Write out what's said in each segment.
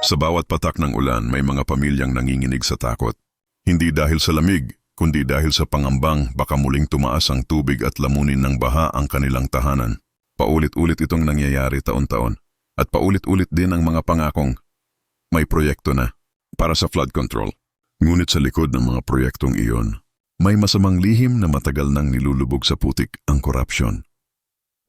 Sa bawat patak ng ulan, may mga pamilyang nanginginig sa takot. Hindi dahil sa lamig, kundi dahil sa pangambang baka muling tumaas ang tubig at lamunin ng baha ang kanilang tahanan. Paulit-ulit itong nangyayari taon-taon. At paulit-ulit din ang mga pangakong may proyekto na para sa flood control. Ngunit sa likod ng mga proyektong iyon, may masamang lihim na matagal nang nilulubog sa putik ang korupsyon.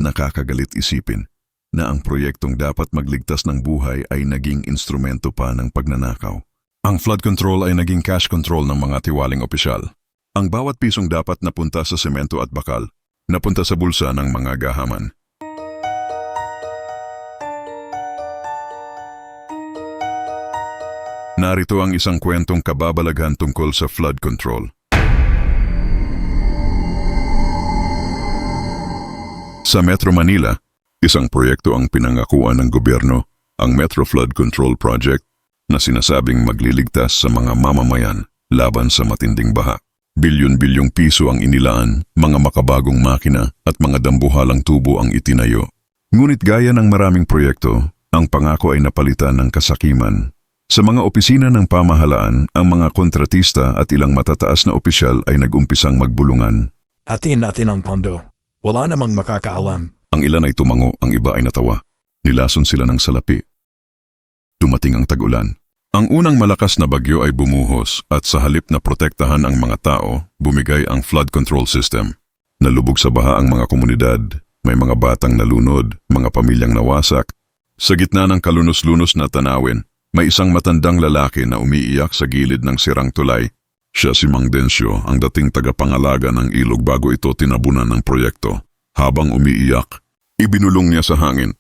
Nakakagalit isipin na ang proyektong dapat magligtas ng buhay ay naging instrumento pa ng pagnanakaw. Ang flood control ay naging cash control ng mga tiwaling opisyal. Ang bawat pisong dapat napunta sa semento at bakal, napunta sa bulsa ng mga gahaman. Narito ang isang kwentong kababalaghan tungkol sa flood control. Sa Metro Manila, isang proyekto ang pinangakuan ng gobyerno, ang Metro Flood Control Project, na sinasabing magliligtas sa mga mamamayan laban sa matinding baha. Bilyon-bilyong piso ang inilaan, mga makabagong makina at mga dambuhalang tubo ang itinayo. Ngunit gaya ng maraming proyekto, ang pangako ay napalitan ng kasakiman. Sa mga opisina ng pamahalaan, ang mga kontratista at ilang matataas na opisyal ay nag-umpisang magbulungan. Atin natin ang pondo. Wala namang makakaalam. Ang ilan ay tumango, ang iba ay natawa. Nilason sila ng salapi. Dumating ang tag-ulan. Ang unang malakas na bagyo ay bumuhos at sa halip na protektahan ang mga tao, bumigay ang flood control system. Nalubog sa baha ang mga komunidad, may mga batang nalunod, mga pamilyang nawasak. Sa gitna ng kalunos-lunos na tanawin, may isang matandang lalaki na umiiyak sa gilid ng sirang tulay. Siya si Mang Densyo, ang dating tagapangalaga ng ilog bago ito tinabunan ng proyekto. Habang umiiyak, ibinulong niya sa hangin.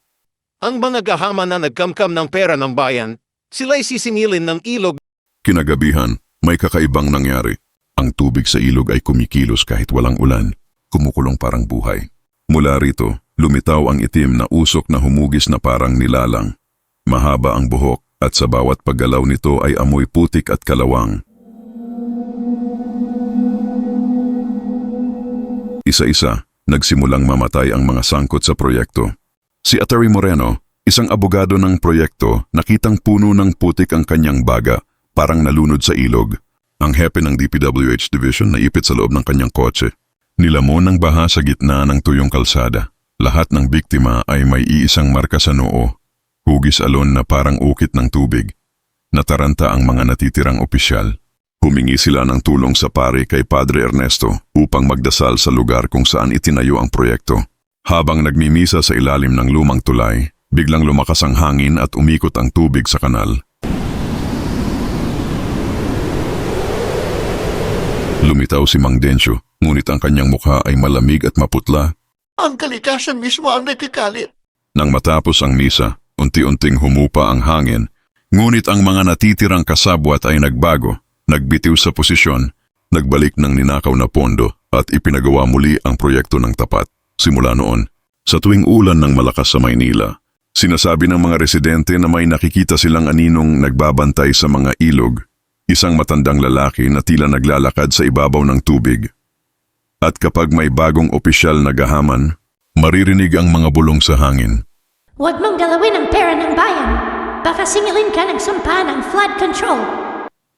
Ang mga gahaman na nagkamkam ng pera ng bayan, sila'y sisingilin ng ilog. Kinagabihan, may kakaibang nangyari. Ang tubig sa ilog ay kumikilos kahit walang ulan, kumukulong parang buhay. Mula rito, lumitaw ang itim na usok na humugis na parang nilalang. Mahaba ang buhok at sa bawat paggalaw nito ay amoy putik at kalawang. Isa-isa, nagsimulang mamatay ang mga sangkot sa proyekto. Si Atty. Moreno, isang abogado ng proyekto, nakitang puno ng putik ang kanyang baga, parang nalunod sa ilog. Ang hepe ng DPWH Division naipit sa loob ng kanyang kotse. Nilamon ng baha sa gitna ng tuyong kalsada. Lahat ng biktima ay may iisang marka sa noo. Hugis alon na parang ukit ng tubig. Nataranta ang mga natitirang opisyal. Humingi sila ng tulong sa pari kay Padre Ernesto upang magdasal sa lugar kung saan itinayo ang proyekto. Habang nagmimisa sa ilalim ng lumang tulay, biglang lumakas ang hangin at umikot ang tubig sa kanal. Lumitaw si Mang Densyo, ngunit ang kanyang mukha ay malamig at maputla. Ang kalikasan mismo ang nagkakalit. Nang matapos ang misa, unti-unting humupa ang hangin, ngunit ang mga natitirang kasabwat ay nagbago. Nagbitiw sa posisyon, nagbalik ng ninakaw na pondo at ipinagawa muli ang proyekto ng tapat. Simula noon, sa tuwing ulan ng malakas sa Maynila, sinasabi ng mga residente na may nakikita silang aninong nagbabantay sa mga ilog, isang matandang lalaki na tila naglalakad sa ibabaw ng tubig. At kapag may bagong opisyal na gahaman, maririnig ang mga bulong sa hangin. Huwag mong galawin ang pera ng bayan. Baka singilin ka ng sumpa ng flood control.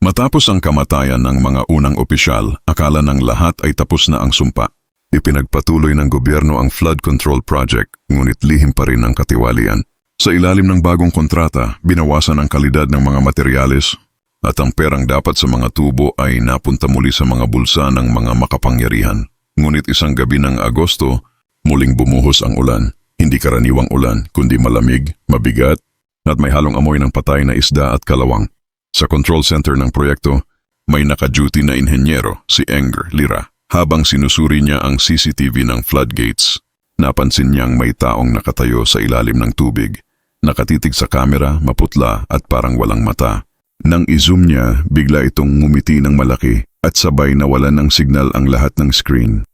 Matapos ang kamatayan ng mga unang opisyal, akala ng lahat ay tapos na ang sumpa. Ipinagpatuloy ng gobyerno ang flood control project, ngunit lihim pa rin ang katiwalian. Sa ilalim ng bagong kontrata, binawasan ang kalidad ng mga materyales at ang perang dapat sa mga tubo ay napunta muli sa mga bulsa ng mga makapangyarihan. Ngunit isang gabi ng Agosto, muling bumuhos ang ulan. Hindi karaniwang ulan, kundi malamig, mabigat, at may halong amoy ng patay na isda at kalawang. Sa control center ng proyekto, may naka-duty na inhenyero, si Enger Lira. Habang sinusuri niya ang CCTV ng floodgates, napansin niyang may taong nakatayo sa ilalim ng tubig. Nakatitig sa kamera, maputla at parang walang mata. Nang i-zoom niya, bigla itong ngumiti ng malaki at sabay nawalan ng signal ang lahat ng screen.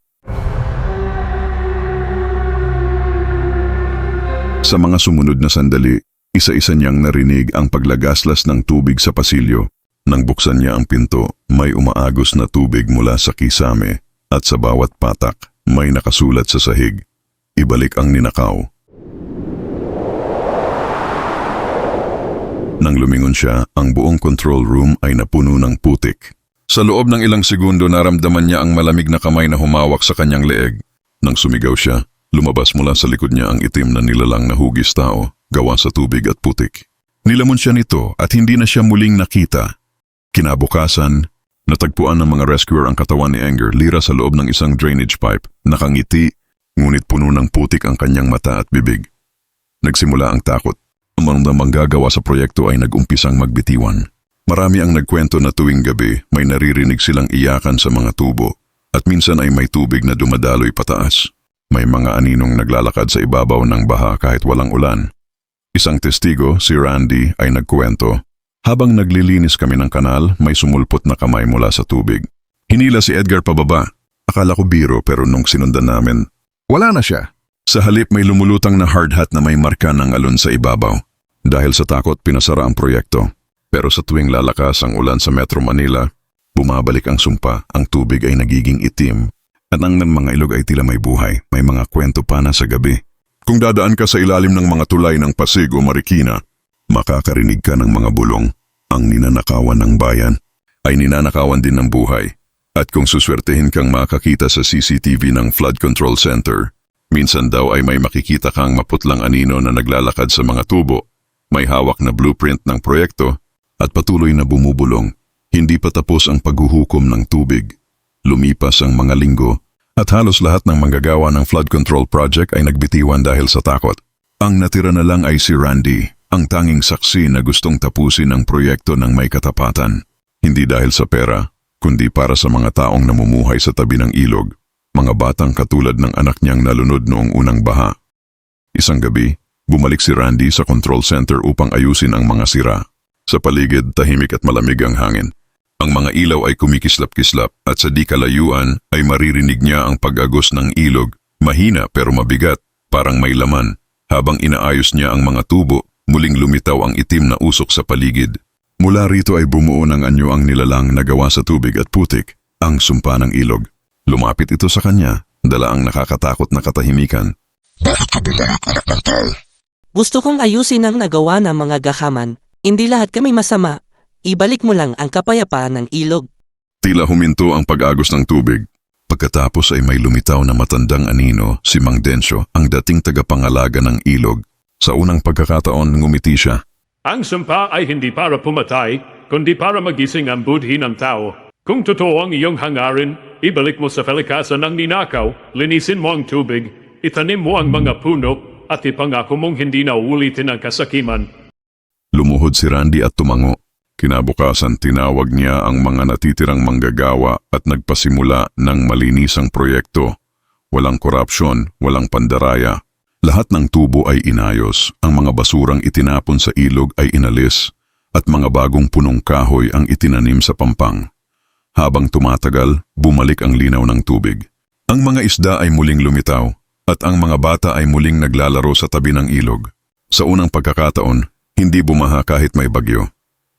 Sa mga sumunod na sandali, isa-isa niyang narinig ang paglagaslas ng tubig sa pasilyo. Nang buksan niya ang pinto, may umaagos na tubig mula sa kisame at sa bawat patak may nakasulat sa sahig, "Ibalik ang ninakaw." Nang lumingon siya, ang buong control room ay napuno ng putik. Sa loob ng ilang segundo naramdaman niya ang malamig na kamay na humawak sa kanyang leeg. Nang sumigaw siya, lumabas mula sa likod niya ang itim na nilalang na hugis tao, gawa sa tubig at putik. Nilamon siya nito at hindi na siya muling nakita. Kinabukasan, natagpuan ng mga rescuer ang katawan ni Anger lira sa loob ng isang drainage pipe, nakangiti, ngunit puno ng putik ang kanyang mata at bibig. Nagsimula ang takot. Ang mga manggagawa sa proyekto ay nag-umpisang magbitiwan. Marami ang nagkwento na tuwing gabi may naririnig silang iyakan sa mga tubo at minsan ay may tubig na dumadaloy pataas. May mga aninong naglalakad sa ibabaw ng baha kahit walang ulan. Isang testigo, si Randy, ay nagkwento. Habang naglilinis kami ng kanal, may sumulpot na kamay mula sa tubig. Hinila si Edgar pababa. Akala ko biro pero nung sinundan namin, wala na siya. Sa halip may lumulutang na hard hat na may marka ng alon sa ibabaw. Dahil sa takot, pinasara ang proyekto. Pero sa tuwing lalakas ang ulan sa Metro Manila, bumabalik ang sumpa, ang tubig ay nagiging itim, at ang mga ilog ay tila may buhay, may mga kwento pa na sa gabi. Kung dadaan ka sa ilalim ng mga tulay ng Pasig o Marikina, makakarinig ka ng mga bulong. Ang ninanakawan ng bayan ay ninanakawan din ng buhay. At kung suswertehin kang makakita sa CCTV ng Flood Control Center, minsan daw ay may makikita kang maputlang anino na naglalakad sa mga tubo, may hawak na blueprint ng proyekto, at patuloy na bumubulong. Hindi pa tapos ang paghuhukom ng tubig. Lumipas ang mga linggo at halos lahat ng manggagawa ng flood control project ay nagbitiwan dahil sa takot. Ang natira na lang ay si Randy, ang tanging saksi na gustong tapusin ang proyekto ng may katapatan. Hindi dahil sa pera, kundi para sa mga taong namumuhay sa tabi ng ilog, mga batang katulad ng anak niyang nalunod noong unang baha. Isang gabi, bumalik si Randy sa control center upang ayusin ang mga sira. Sa paligid, tahimik at malamig ang hangin. Ang mga ilaw ay kumikislap-kislap at sa di kalayuan ay maririnig niya ang pag-agos ng ilog, mahina pero mabigat, parang may laman. Habang inaayos niya ang mga tubo, muling lumitaw ang itim na usok sa paligid. Mula rito ay bumuo ng anyo ang nilalang na gawa sa tubig at putik, ang sumpa ng ilog. Lumapit ito sa kanya, dala ang nakakatakot na katahimikan. Bakit ka bumalik, anak ng tao? Gusto kong ayusin ang nagawa ng mga gahaman. Hindi lahat kami masama. Ibalik mo lang ang kapayapaan ng ilog. Tila huminto ang pag-agos ng tubig. Pagkatapos ay may lumitaw na matandang anino, si Mang Densyo, ang dating tagapangalaga ng ilog. Sa unang pagkakataon, ngumiti siya. Ang sumpa ay hindi para pumatay, kundi para magising ang budhi ng tao. Kung totoo ang iyong hangarin, ibalik mo sa kalikasan ng ninakaw, linisin mo ang tubig, itanim mo ang mga puno, at ipangako mong hindi na uulitin ang kasakiman. Lumuhod si Randy at tumango. Kinabukasan tinawag niya ang mga natitirang manggagawa at nagpasimula ng malinisang proyekto. Walang korupsyon, walang pandaraya. Lahat ng tubo ay inayos, ang mga basurang itinapon sa ilog ay inalis, at mga bagong punong kahoy ang itinanim sa pampang. Habang tumatagal, bumalik ang linaw ng tubig. Ang mga isda ay muling lumitaw, at ang mga bata ay muling naglalaro sa tabi ng ilog. Sa unang pagkakataon, hindi bumaha kahit may bagyo.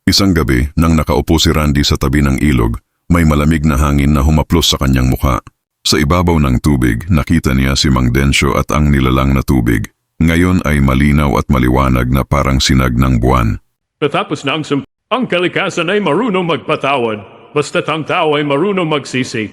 Isang gabi, nang nakaupo si Randy sa tabi ng ilog, may malamig na hangin na humaplos sa kanyang mukha. Sa ibabaw ng tubig, nakita niya si Mang Densyo at ang nilalang na tubig. Ngayon ay malinaw at maliwanag na parang sinag ng buwan. Patapos na ang sumpa, ang kalikasan ay marunong magpatawad, basta't ang tao ay marunong magsisi.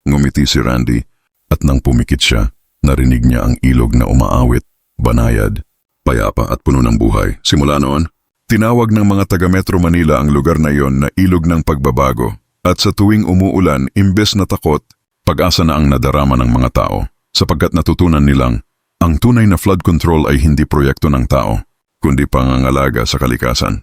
Ngumiti si Randy, at nang pumikit siya, narinig niya ang ilog na umaawit, banayad, payapa at puno ng buhay. Simula noon, tinawag ng mga taga Metro Manila ang lugar na iyon na ilog ng pagbabago. At sa tuwing umuulan, imbes na takot, pag-asa na ang nadarama ng mga tao. Sapagkat natutunan nilang, ang tunay na flood control ay hindi proyekto ng tao, kundi pangangalaga sa kalikasan.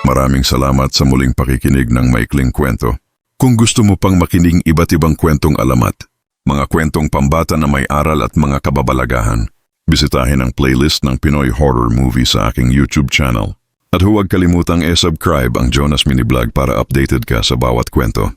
Maraming salamat sa muling pakikinig ng maikling kwento. Kung gusto mo pang makinig iba't ibang kwentong alamat, mga kwentong pambata na may aral at mga kababalagahan, bisitahin ang playlist ng Pinoy Horror Movie sa aking YouTube channel. At huwag kalimutang e-subscribe ang Jonas Mini Vlog para updated ka sa bawat kwento.